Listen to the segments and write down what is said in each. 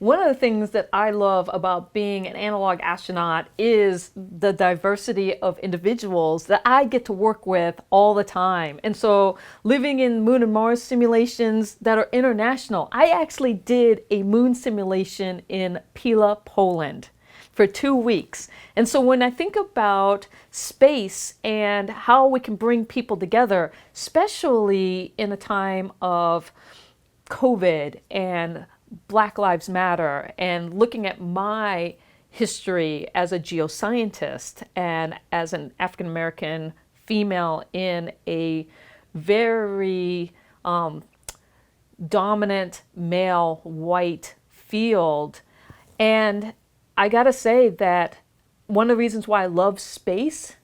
one of the things that I love about being an analog astronaut is the diversity of individuals that I get to work with all the time. And so living in Moon and Mars simulations that are international, I actually did a moon simulation in Pila, Poland for 2 weeks. And so when I think about space and how we can bring people together, especially in a time of COVID and Black Lives Matter, and looking at my history as a geoscientist and as an African American female in a very dominant male white field. And I gotta say that one of the reasons why I love space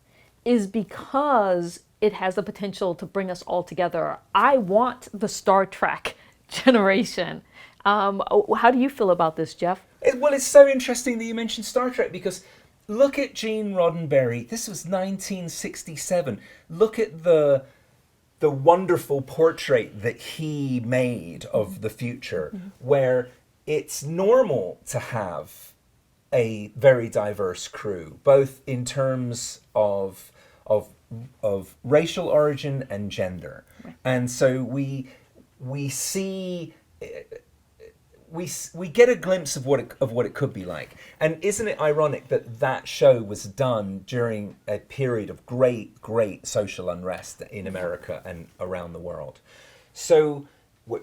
is because it has the potential to bring us all together. I want the Star Trek generation. How do you feel about this, Jeff? Well, it's so interesting that you mentioned Star Trek, because look at Gene Roddenberry. This was 1967. Look at the wonderful portrait that he made of the future, where it's normal to have a very diverse crew, both in terms of racial origin and gender. Right. And so we see. We get a glimpse of what it could be like. And isn't it ironic that that show was done during a period of great social unrest in America and around the world? So,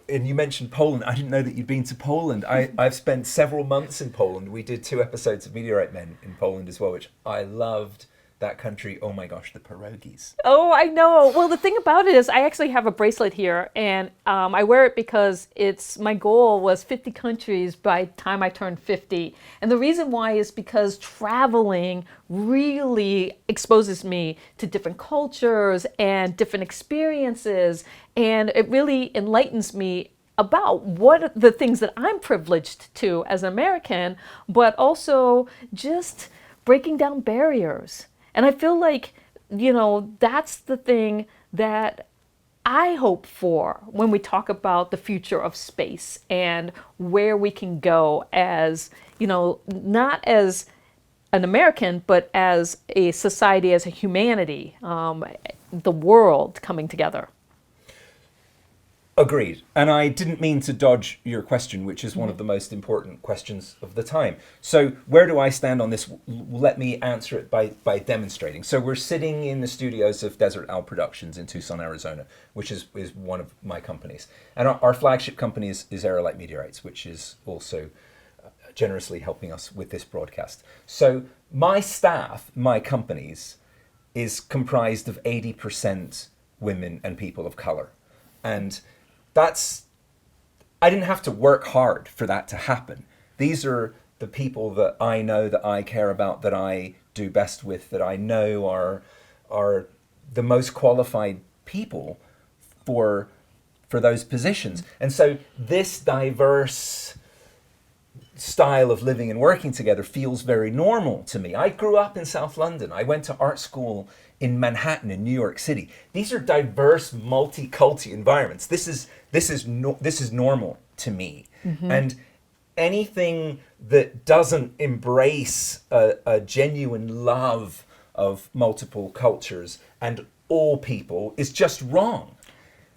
and you mentioned Poland. I didn't know that you'd been to Poland. I've spent several months in Poland. We did 2 episodes of Meteorite Men in Poland as well, which I loved. That country, oh my gosh, the pierogies. Oh, I know. Well, the thing about it is I actually have a bracelet here, and I wear it because my goal was 50 countries by the time I turned 50. And the reason why is because traveling really exposes me to different cultures and different experiences, and it really enlightens me about what the things that I'm privileged to as an American, but also just breaking down barriers. And I feel like, that's the thing that I hope for when we talk about the future of space and where we can go as, not as an American, but as a society, as a humanity, the world coming together. Agreed. And I didn't mean to dodge your question, which is one of the most important questions of the time. So where do I stand on this? Let me answer it by demonstrating. So we're sitting in the studios of Desert Owl Productions in Tucson, Arizona, which is one of my companies. And our flagship company is Aerolite Meteorites, which is also generously helping us with this broadcast. So my staff, my companies, is comprised of 80% women and people of color. And I didn't have to work hard for that to happen. These are the people that I know, that I care about, that I do best with, that I know are the most qualified people for those positions. And so this diverse style of living and working together feels very normal to me. I grew up in South London. I went to art school in Manhattan, in New York City. These are diverse, multi-culti environments. This is normal to me. Mm-hmm. And anything that doesn't embrace a genuine love of multiple cultures and all people is just wrong.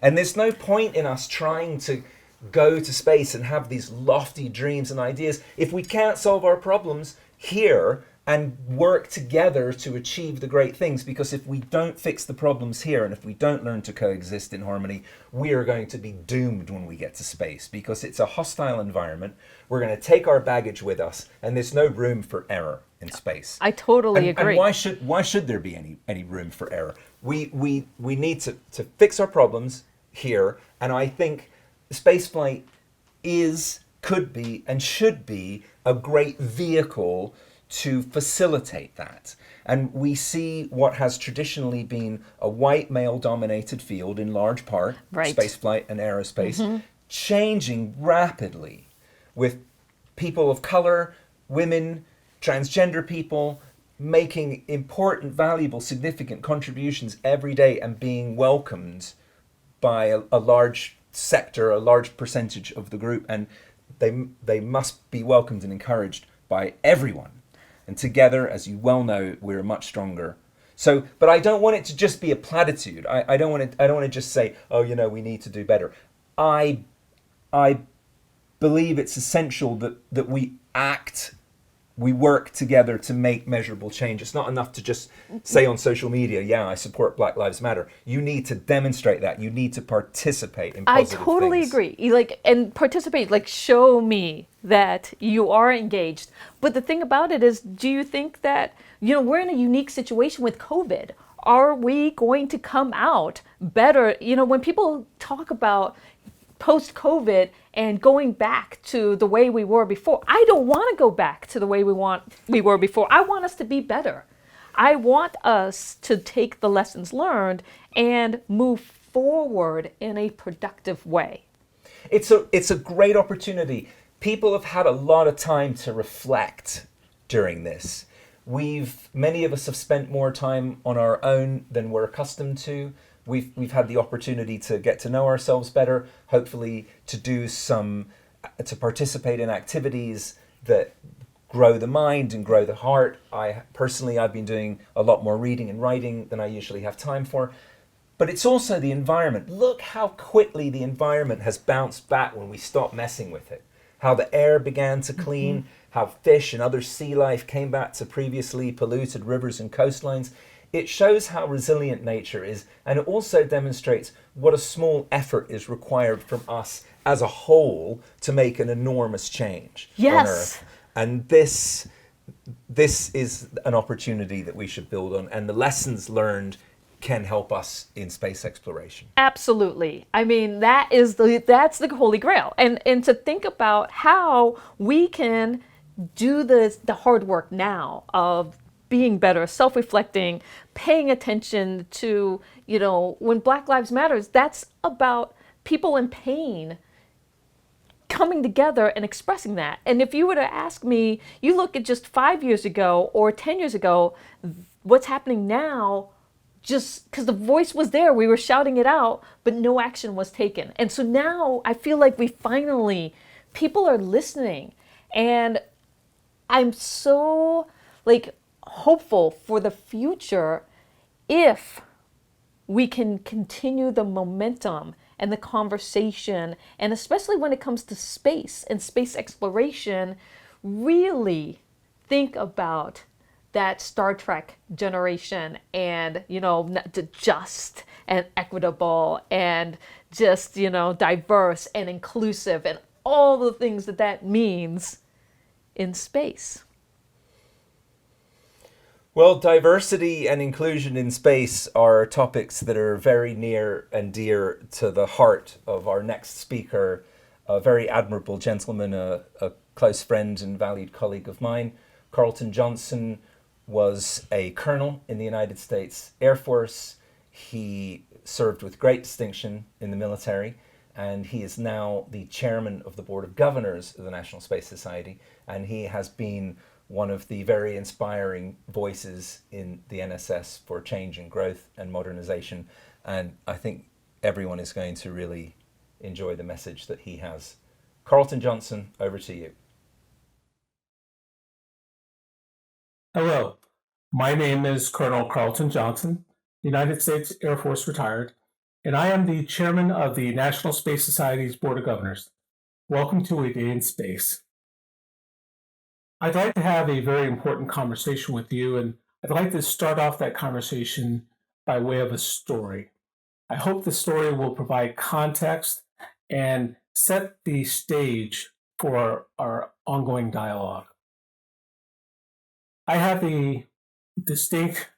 And there's no point in us trying to go to space and have these lofty dreams and ideas if we can't solve our problems here and work together to achieve the great things. Because if we don't fix the problems here, and if we don't learn to coexist in harmony, we are going to be doomed when we get to space, because it's a hostile environment. We're going to take our baggage with us, and there's no room for error in space. I totally agree. And why should there be any room for error? We need to fix our problems here, and I think spaceflight could be and should be a great vehicle to facilitate that. And we see what has traditionally been a white male-dominated field in large part, right, spaceflight and aerospace, mm-hmm, changing rapidly with people of color, women, transgender people, making important, valuable, significant contributions every day and being welcomed by a large sector, a large percentage of the group. And they must be welcomed and encouraged by everyone. And together, as you well know, we're much stronger. So, but I don't want it to just be a platitude. I don't want to. I don't want to just say, "Oh, we need to do better." I I believe it's essential that we work together to make measurable change. It's not enough to just say on social media, "Yeah, I support Black Lives Matter." You need to demonstrate that. You need to participate in I positive totally things. agree. And participate, show me that you are engaged. But the thing about it is, do you think that, we're in a unique situation with COVID? Are we going to come out better? When people talk about post COVID and going back to the way we were before, I don't want to go back to the way we were before. I want us to be better. I want us to take the lessons learned and move forward in a productive way. It's a great opportunity. People have had a lot of time to reflect during this. Many of us have spent more time on our own than we're accustomed to. We've had the opportunity to get to know ourselves better, hopefully to participate in activities that grow the mind and grow the heart. I've been doing a lot more reading and writing than I usually have time for. But it's also the environment. Look how quickly the environment has bounced back when we stopped messing with it. How the air began to clean, how fish and other sea life came back to previously polluted rivers and coastlines. It shows how resilient nature is, and it also demonstrates what a small effort is required from us as a whole to make an enormous change on Yes. Earth. And this is an opportunity that we should build on, and the lessons learned can help us in space exploration. Absolutely. I mean, that's the holy grail. And to think about how we can do the hard work now of being better, self-reflecting, paying attention to, when Black Lives Matters, that's about people in pain coming together and expressing that. And if you were to ask me, you look at just 5 years ago or 10 years ago, what's happening now, just because the voice was there, we were shouting it out, but no action was taken. And so now I feel like people are listening. And I'm so hopeful for the future if we can continue the momentum and the conversation, and especially when it comes to space and space exploration, really think about that Star Trek generation and, just and equitable and just, diverse and inclusive and all the things that means in space. Well, diversity and inclusion in space are topics that are very near and dear to the heart of our next speaker, a very admirable gentleman, a close friend and valued colleague of mine. Karlton Johnson was a colonel in the United States Air Force. He served with great distinction in the military, and he is now the chairman of the Board of Governors of the National Space Society, and he has been one of the very inspiring voices in the NSS for change and growth and modernization. And I think everyone is going to really enjoy the message that he has. Karlton Johnson, over to you. Hello, my name is Colonel Karlton Johnson, United States Air Force retired, and I am the chairman of the National Space Society's Board of Governors. Welcome to A Day in Space. I'd like to have a very important conversation with you, and I'd like to start off that conversation by way of a story. I hope the story will provide context and set the stage for our ongoing dialogue. I have the distinct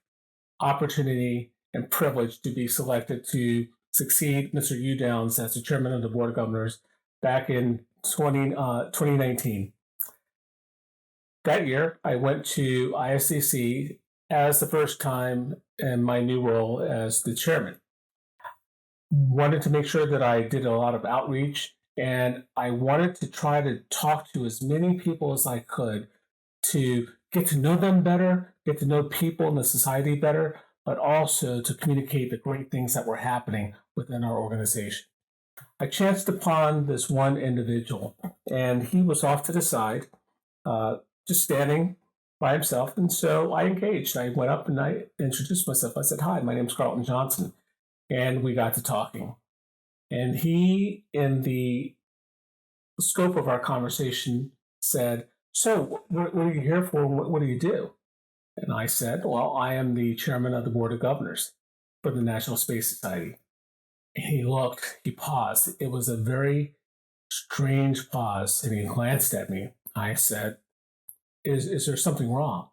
opportunity and privilege to be selected to succeed Mr. Hugh Downs as the chairman of the Board of Governors back in 2019. That year, I went to ISCC as the first time in my new role as the chairman. Wanted to make sure that I did a lot of outreach, and I wanted to try to talk to as many people as I could to get to know them better, get to know people in the society better, but also to communicate the great things that were happening within our organization. I chanced upon this one individual, and he was off to the side, just standing by himself. And so I engaged. I went up and I introduced myself. I said, "Hi, my name's Karlton Johnson." And we got to talking. And he, in the scope of our conversation, said, "So, what are you here for? What do you do?" And I said, "Well, I am the chairman of the board of governors for the National Space Society." And he looked, he paused. It was a very strange pause, and he glanced at me. I said, is there something wrong?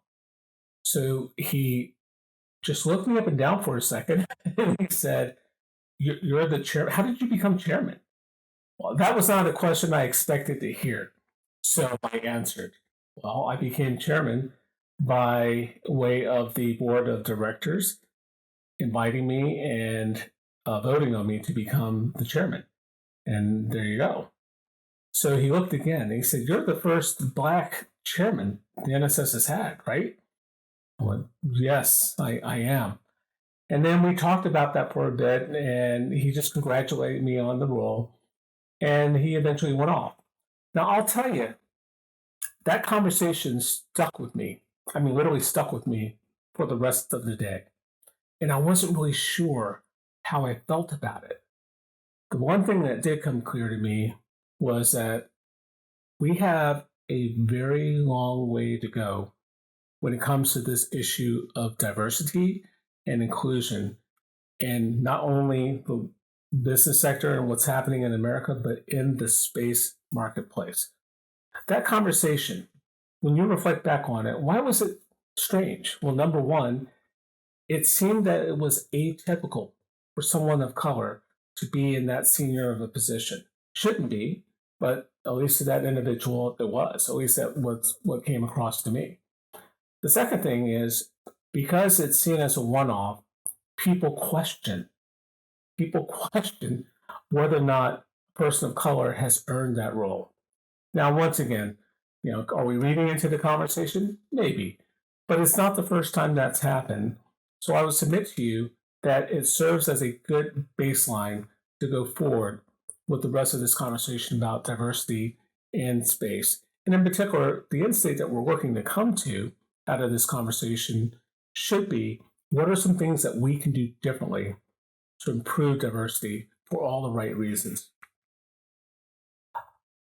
So he just looked me up and down for a second, and he said, "You're the chair. How did you become chairman?" Well, that was not a question I expected to hear. So I answered, "Well, I became chairman by way of the board of directors inviting me and voting on me to become the chairman." And there you go. So he looked again and he said, "You're the first Black chairman the NSS has had, right?" I went, "Yes, I am." And then we talked about that for a bit, and he just congratulated me on the role, and he eventually went off. Now, I'll tell you, that conversation stuck with me. I mean, literally stuck with me for the rest of the day. And I wasn't really sure how I felt about it. The one thing that did come clear to me was that we have a very long way to go when it comes to this issue of diversity and inclusion, and not only the business sector and what's happening in America, but in the space marketplace. That conversation, when you reflect back on it, why was it strange? Well, number one, it seemed that it was atypical for someone of color to be in that senior of a position. Shouldn't be, but at least to that individual, it was. At least that was what came across to me. The second thing is, because it's seen as a one-off, people question. People question whether or not a person of color has earned that role. Now, once again, are we reading into the conversation? Maybe, but it's not the first time that's happened. So I would submit to you that it serves as a good baseline to go forward with the rest of this conversation about diversity in space. And in particular, the end state that we're working to come to out of this conversation should be, what are some things that we can do differently to improve diversity for all the right reasons?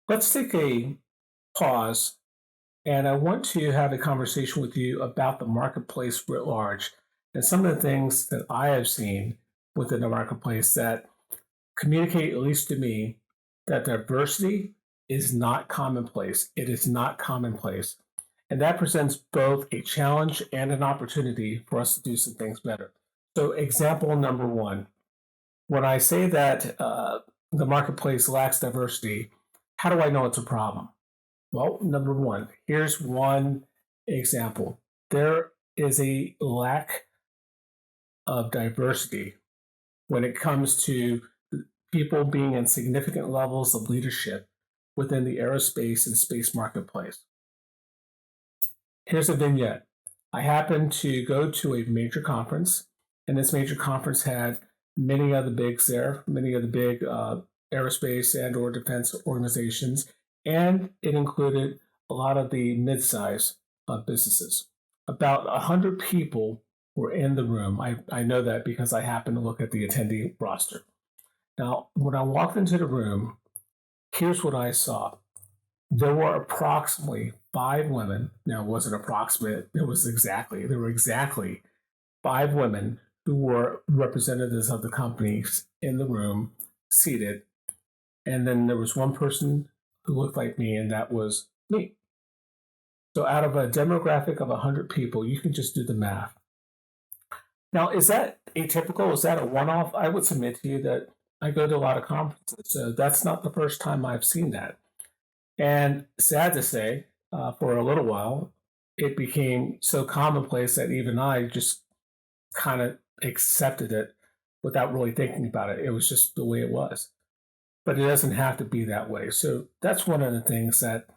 Let's take a pause, and I want to have a conversation with you about the marketplace writ large and some of the things that I have seen within the marketplace that communicate, at least to me, that diversity is not commonplace. It is not commonplace. And that presents both a challenge and an opportunity for us to do some things better. So, example number one, when I say that the marketplace lacks diversity, how do I know it's a problem? Well, number one, here's one example. There is a lack of diversity when it comes to people being in significant levels of leadership within the aerospace and space marketplace. Here's a vignette. I happened to go to a major conference, and this major conference had many of the bigs there, many of the big aerospace and or defense organizations, and it included a lot of the mid-size businesses. About 100 people were in the room. I know that because I happened to look at the attendee roster. Now, when I walked into the room, here's what I saw. There were approximately 5 women. Now, it wasn't approximate, there were exactly 5 women who were representatives of the companies in the room, seated. And then there was one person who looked like me, and that was me. So out of a demographic of 100 people, you can just do the math. Now, is that atypical? Is that a one-off? I would submit to you that I go to a lot of conferences, so that's not the first time I've seen that. And sad to say, for a little while, it became so commonplace that even I just kind of accepted it without really thinking about it. It was just the way it was. But it doesn't have to be that way. So that's one of the things that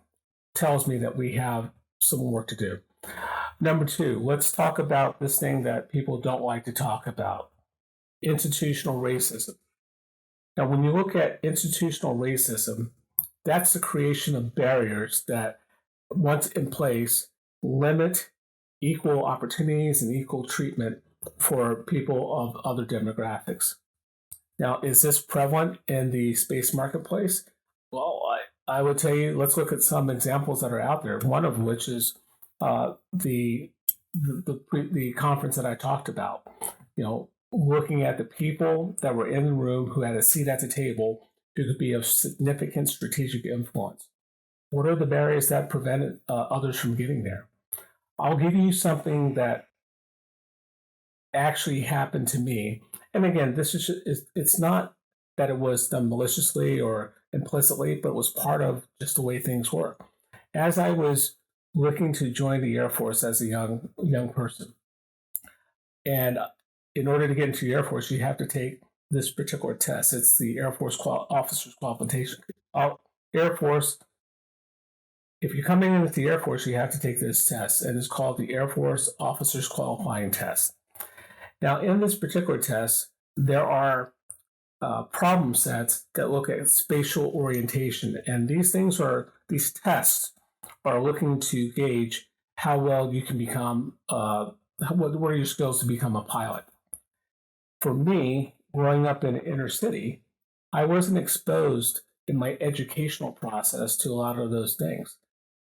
tells me that we have some work to do. Number 2, let's talk about this thing that people don't like to talk about: institutional racism. Now, when you look at institutional racism, that's the creation of barriers that, once in place, limit equal opportunities and equal treatment for people of other demographics. Now, is this prevalent in the space marketplace? Well, I would tell you, let's look at some examples that are out there. One of which is the conference that I talked about. Looking at the people that were in the room who had a seat at the table who could be of significant strategic influence. What are the barriers that prevented others from getting there? I'll give you something that actually happened to me. And again, it's not that it was done maliciously or implicitly, but it was part of just the way things work. As I was looking to join the Air Force as a young person, and in order to get into the Air Force, you have to take this particular test. It's the Air Force Officers Qualification. Air Force. If you're coming in with the Air Force, you have to take this test, and it's called the Air Force Officers Qualifying Test. Now, in this particular test, there are problem sets that look at spatial orientation, and these tests are looking to gauge how well you can become. What are your skills to become a pilot? For me, growing up in inner city, I wasn't exposed in my educational process to a lot of those things.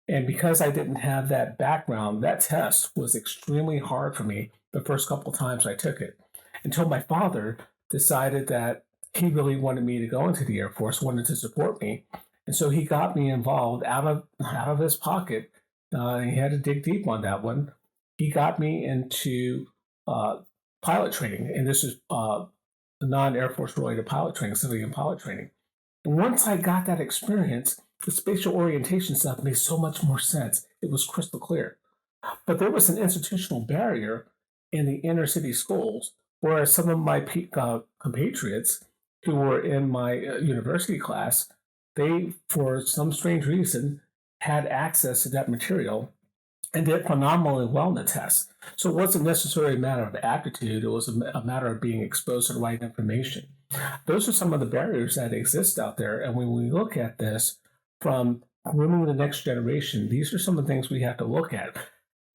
And because I didn't have that background, that test was extremely hard for me the first couple of times I took it, until my father decided that he really wanted me to go into the Air Force, wanted to support me. And so he got me involved out of his pocket. He had to dig deep on that one. He got me into pilot training, and this is non-Air Force related pilot training, civilian pilot training. And once I got that experience, the spatial orientation stuff made so much more sense. It was crystal clear. But there was an institutional barrier in the inner city schools, whereas some of my compatriots who were in my university class, they, for some strange reason, had access to that material and did phenomenally well in the test. So it wasn't necessarily a matter of aptitude, it was a matter of being exposed to the right information. Those are some of the barriers that exist out there. And when we look at this from grooming the next generation, these are some of the things we have to look at.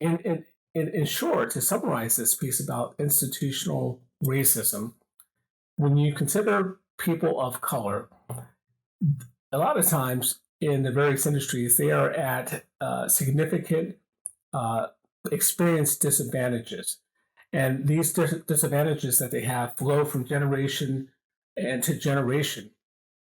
In short, to summarize this piece about institutional racism, when you consider people of color, a lot of times in the various industries, they are at significant experience disadvantages. And these disadvantages that they have flow from generation and to generation.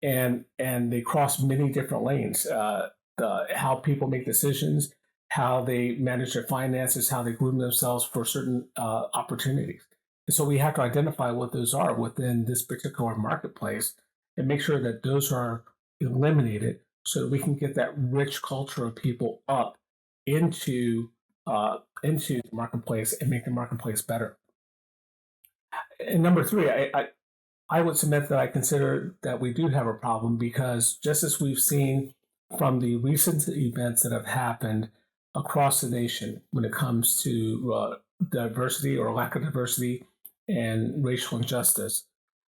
And they cross many different lanes. How people make decisions, how they manage their finances, how they groom themselves for certain opportunities. And so we have to identify what those are within this particular marketplace and make sure that those are eliminated so that we can get that rich culture of people up into the marketplace and make the marketplace better. And number three, I would submit that I consider that we do have a problem because just as we've seen from the recent events that have happened across the nation when it comes to diversity or lack of diversity and racial injustice,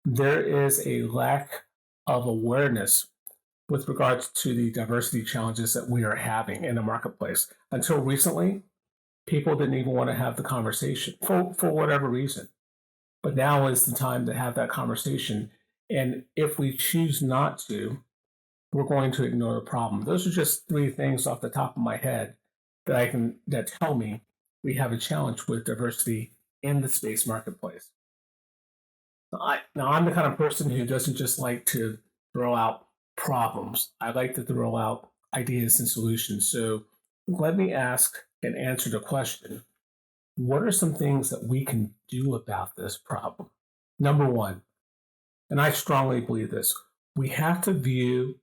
there is a lack of awareness with regards to the diversity challenges that we are having in the marketplace. Until recently, people didn't even want to have the conversation for whatever reason. But now is the time to have that conversation. And if we choose not to, we're going to ignore the problem. Those are just three things off the top of my head that tell me we have a challenge with diversity in the space marketplace. Now, I'm the kind of person who doesn't just like to throw out problems. I like to throw out ideas and solutions. So let me ask and answer the question, what are some things that we can do about this problem? Number one, and I strongly believe this, we have to view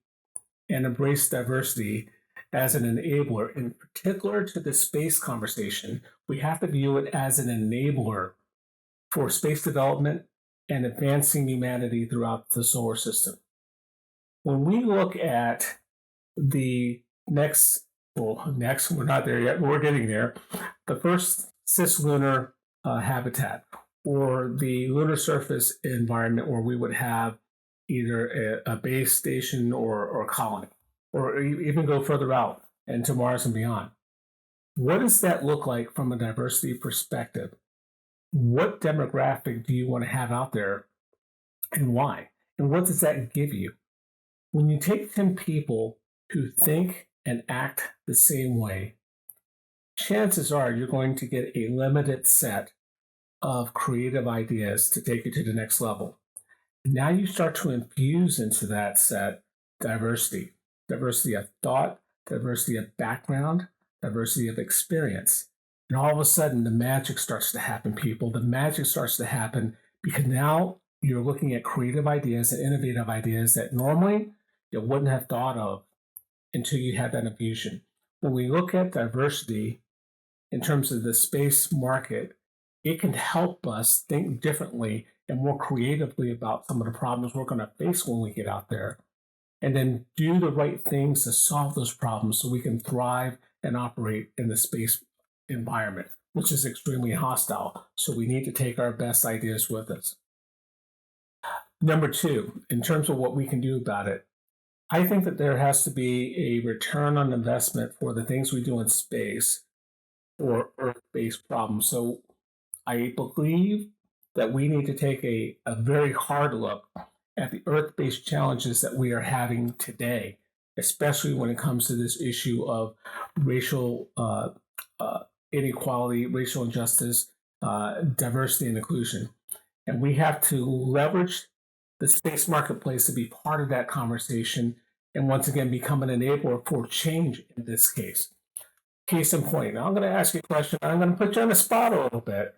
and embrace diversity as an enabler. In particular to the space conversation, we have to view it as an enabler for space development and advancing humanity throughout the solar system. When we look at the next, we're not there yet, but we're getting there, the first cislunar habitat, or the lunar surface environment where we would have either a base station or a colony, or even go further out into Mars and beyond. What does that look like from a diversity perspective? What demographic do you want to have out there and why? And what does that give you? When you take 10 people who think and act the same way, chances are you're going to get a limited set of creative ideas to take you to the next level. Now you start to infuse into that set diversity, diversity of thought, diversity of background, diversity of experience. And all of a sudden, the magic starts to happen, people. The magic starts to happen because now you're looking at creative ideas and innovative ideas that normally you wouldn't have thought of until you had that infusion. When we look at diversity in terms of the space market, it can help us think differently and more creatively about some of the problems we're going to face when we get out there, and then do the right things to solve those problems so we can thrive and operate in the space environment, which is extremely hostile. So we need to take our best ideas with us. Number two, in terms of what we can do about it, I think that there has to be a return on investment for the things we do in space or Earth-based problems. So I believe that we need to take a very hard look at the Earth-based challenges that we are having today, especially when it comes to this issue of racial inequality, racial injustice, diversity, and inclusion. And we have to leverage the space marketplace to be part of that conversation and once again become an enabler for change in this case. Case in point, now I'm going to ask you a question. I'm going to put you on the spot a little bit.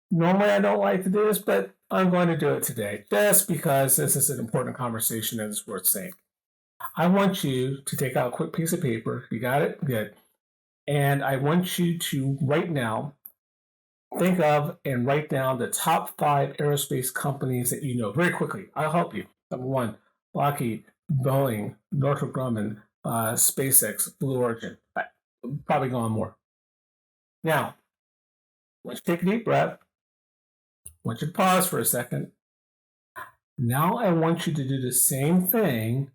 Normally, I don't like to do this, but I'm going to do it today just because this is an important conversation and it's worth saying. I want you to take out a quick piece of paper. You got it? Good. And I want you to right now think of and write down the top 5 aerospace companies that you know very quickly. I'll help you. Number 1, Lockheed, Boeing, Northrop Grumman, SpaceX, Blue Origin. Probably go on more. Now, let's take a deep breath. I want you to pause for a second. Now I want you to do the same thing,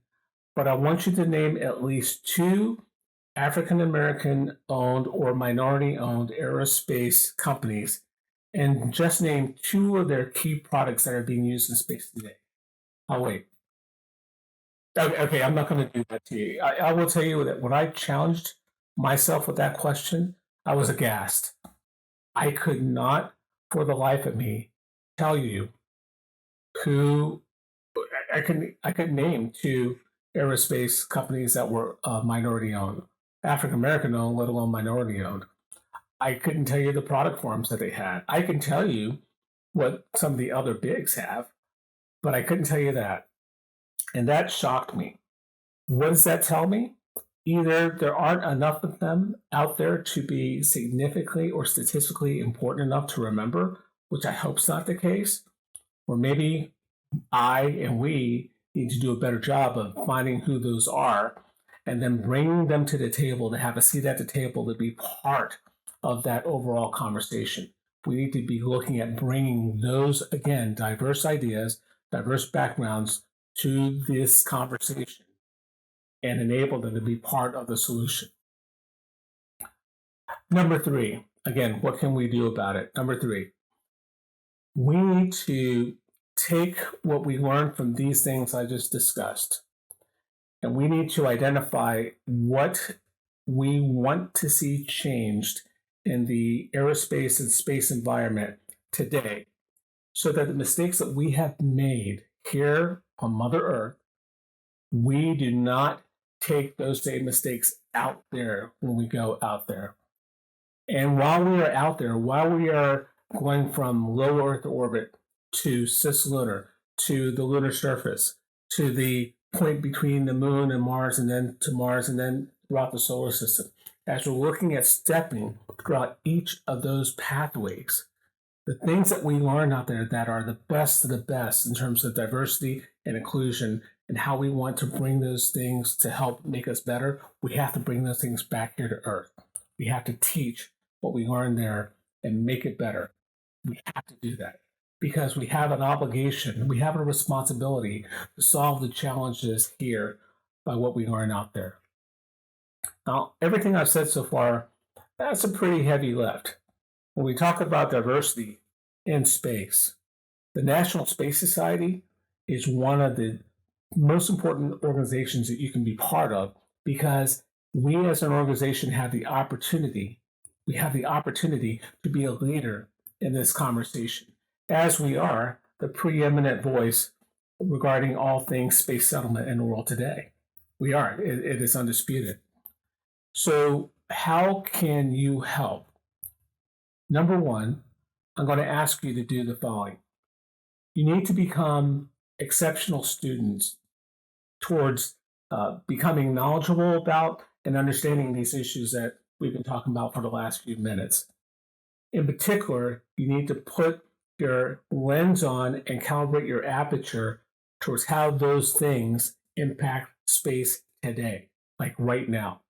but I want you to name at least 2 African American owned or minority owned aerospace companies and just name 2 of their key products that are being used in space today. I'll wait. Okay, I'm not going to do that to you. I will tell you that when I challenged myself with that question, I was aghast. I could not, for the life of me, tell you who I could name 2 aerospace companies that were minority owned, African American owned, let alone minority owned. I couldn't tell you the product forms that they had. I can tell you what some of the other bigs have, but I couldn't tell you that. And that shocked me. What does that tell me? Either there aren't enough of them out there to be significantly or statistically important enough to remember, which I hope is not the case, or maybe I and we need to do a better job of finding who those are and then bringing them to the table to have a seat at the table to be part of that overall conversation. We need to be looking at bringing those, again, diverse ideas, diverse backgrounds to this conversation and enable them to be part of the solution. Number 3, again, what can we do about it? Number 3, we need to take what we learned from these things I just discussed, and we need to identify what we want to see changed in the aerospace and space environment today so that the mistakes that we have made here on Mother Earth, we do not take those same mistakes out there when we go out there. And while we are out there, while we are going from low Earth orbit to cislunar, to the lunar surface, to the point between the moon and Mars, and then to Mars, and then throughout the solar system, as we're looking at stepping throughout each of those pathways, the things that we learn out there that are the best of the best in terms of diversity and inclusion and how we want to bring those things to help make us better, we have to bring those things back here to Earth. We have to teach what we learned there and make it better. We have to do that. because we have an obligation, we have a responsibility to solve the challenges here by what we learn out there. Now, everything I've said so far, that's a pretty heavy lift. When we talk about diversity in space, the National Space Society is one of the most important organizations that you can be part of, because we as an organization have the opportunity, to be a leader in this conversation, as we are the preeminent voice regarding all things space settlement in the world today. We are. It is undisputed. So how can you help? Number one, I'm going to ask you to do the following. You need to become exceptional students towards becoming knowledgeable about and understanding these issues that we've been talking about for the last few minutes. In particular, you need to put your lens on and calibrate your aperture towards how those things impact space today, like right now.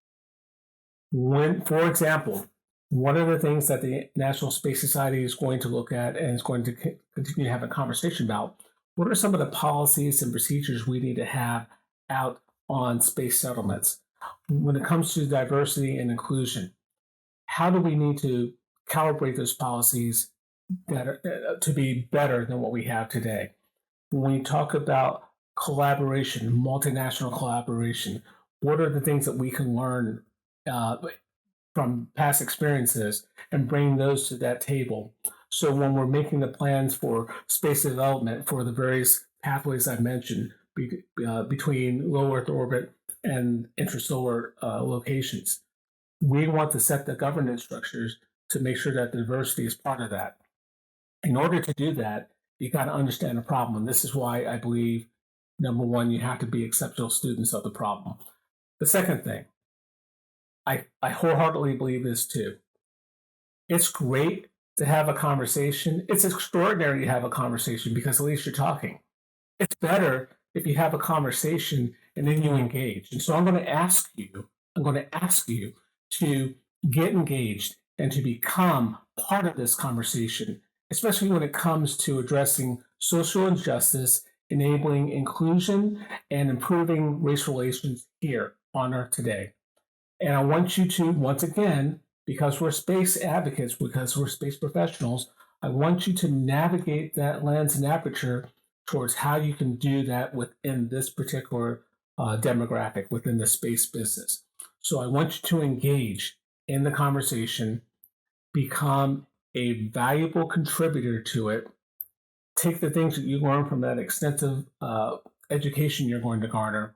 For example, one of the things that the National Space Society is going to look at and is going to continue to have a conversation about, what are some of the policies and procedures we need to have out on space settlements? When it comes to diversity and inclusion, how do we need to calibrate those policies to be better than what we have today? When we talk about collaboration, multinational collaboration, what are the things that we can learn from past experiences and bring those to that table? So when we're making the plans for space development for the various pathways I mentioned between low Earth orbit and intrasolar locations, we want to set the governance structures to make sure that diversity is part of that. In order to do that, you got to understand the problem. And this is why I believe, number one, you have to be exceptional students of the problem. The second thing, I wholeheartedly believe this too. It's great to have a conversation. It's extraordinary to have a conversation because at least you're talking. It's better if you have a conversation and then you engage. And so I'm going to ask you to get engaged and to become part of this conversation, especially when it comes to addressing social injustice, enabling inclusion, and improving race relations here on Earth today. And I want you to, once again, because we're space advocates, because we're space professionals, I want you to navigate that lens and aperture towards how you can do that within this particular demographic, within the space business. So I want you to engage in the conversation, become a valuable contributor to it, take the things that you learn from that extensive education you're going to garner,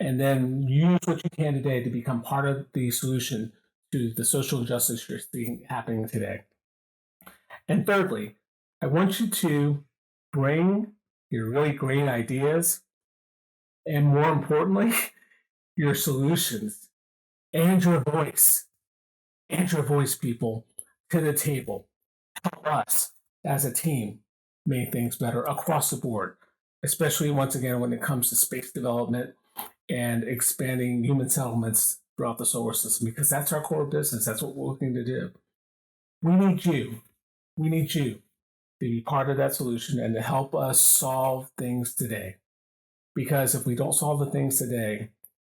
and then use what you can today to become part of the solution to the social injustice you're seeing happening today. And thirdly, I want you to bring your really great ideas and, more importantly, your solutions and your voice, people, to the table. Help us as a team make things better across the board, especially once again when it comes to space development and expanding human settlements throughout the solar system, because that's our core business. That's what we're looking to do. We need you. We need you to be part of that solution and to help us solve things today. Because if we don't solve the things today,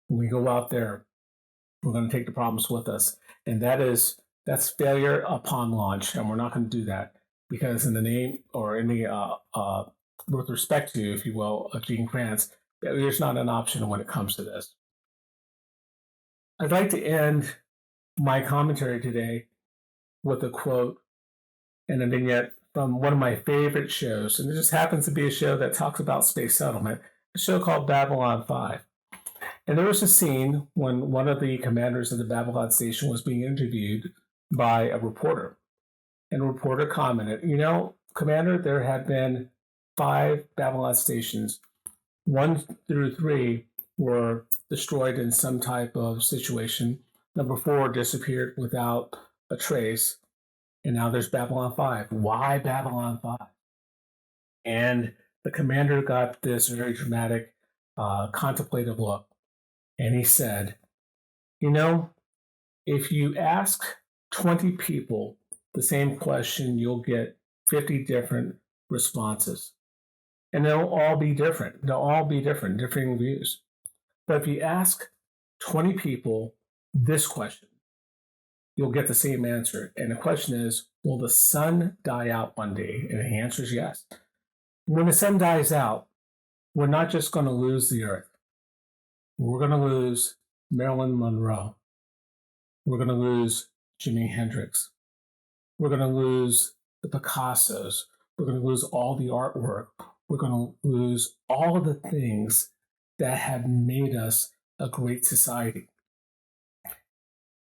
when we go out there, we're going to take the problems with us. And that's failure upon launch. And we're not going to do that, because in the name, or in the with respect to, if you will, of Gene Kranz, there's not an option when it comes to this. I'd like to end my commentary today with a quote and a vignette from one of my favorite shows. And it just happens to be a show that talks about space settlement, a show called Babylon 5. And there was a scene when one of the commanders of the Babylon station was being interviewed by a reporter. And the reporter commented, Commander, there have been 5 Babylon stations. 1 through 3 were destroyed in some type of situation. Number 4 disappeared without a trace. And now there's Babylon 5. Why Babylon 5? And the commander got this very dramatic, contemplative look. And he said, if you ask 20 people the same question, you'll get 50 different responses. And they'll all be different. They'll all be different, differing views. But if you ask 20 people this question, you'll get the same answer. And the question is, will the sun die out one day? And the answer is yes. When the sun dies out, we're not just going to lose the earth. We're going to lose Marilyn Monroe. We're going to lose Jimi Hendrix. We're going to lose the Picassos. We're going to lose all the artwork. We're going to lose all of the things that have made us a great society.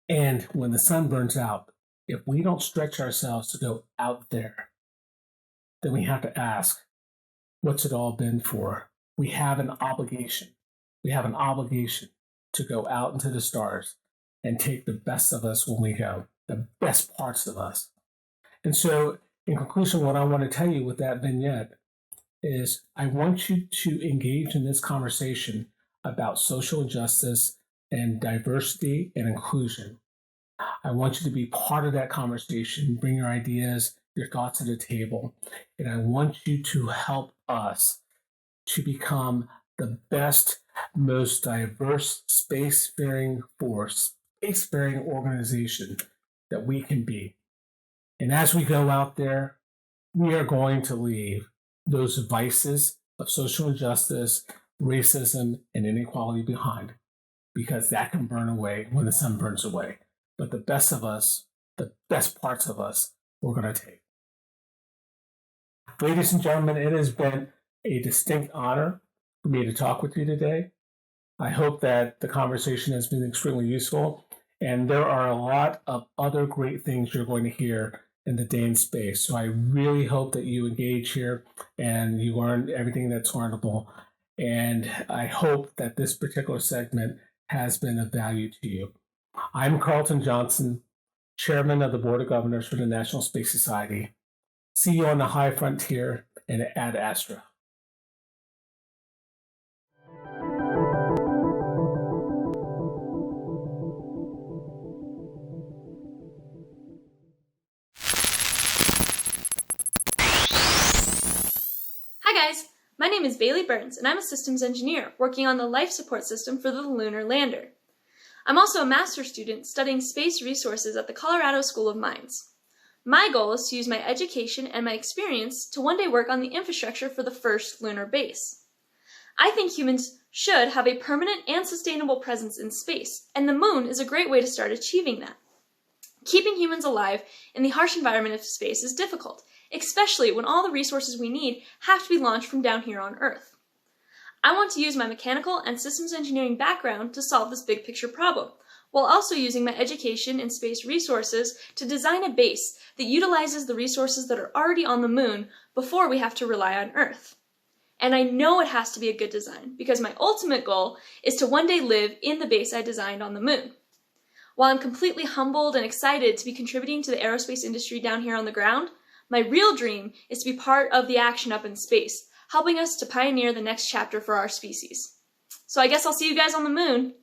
And when the sun burns out, if we don't stretch ourselves to go out there, then we have to ask, what's it all been for? We have an obligation. We have an obligation to go out into the stars and take the best of us when we go, the best parts of us. And so, in conclusion, what I want to tell you with that vignette is I want you to engage in this conversation about social injustice and diversity and inclusion. I want you to be part of that conversation, bring your ideas, your thoughts to the table, and I want you to help us to become the best, most diverse spacefaring force, spacefaring organization that we can be. And as we go out there, we are going to leave those vices of social injustice, racism, and inequality behind, because that can burn away when the sun burns away. But the best of us, the best parts of us, we're going to take. Ladies and gentlemen, it has been a distinct honor for me to talk with you today. I hope that the conversation has been extremely useful, and there are a lot of other great things you're going to hear in the day in space. So I really hope that you engage here and you learn everything that's learnable. And I hope that this particular segment has been of value to you. I'm Karlton Johnson, Chairman of the Board of Governors for the National Space Society. See you on the high frontier and Ad Astra. Hi guys, my name is Bailey Burns and I'm a systems engineer working on the life support system for the lunar lander. I'm also a master's student studying space resources at the Colorado School of Mines. My goal is to use my education and my experience to one day work on the infrastructure for the first lunar base. I think humans should have a permanent and sustainable presence in space, and the moon is a great way to start achieving that. Keeping humans alive in the harsh environment of space is difficult, especially when all the resources we need have to be launched from down here on Earth. I want to use my mechanical and systems engineering background to solve this big picture problem, while also using my education in space resources to design a base that utilizes the resources that are already on the moon before we have to rely on Earth. And I know it has to be a good design, because my ultimate goal is to one day live in the base I designed on the moon. While I'm completely humbled and excited to be contributing to the aerospace industry down here on the ground, my real dream is to be part of the action up in space, helping us to pioneer the next chapter for our species. So I guess I'll see you guys on the moon.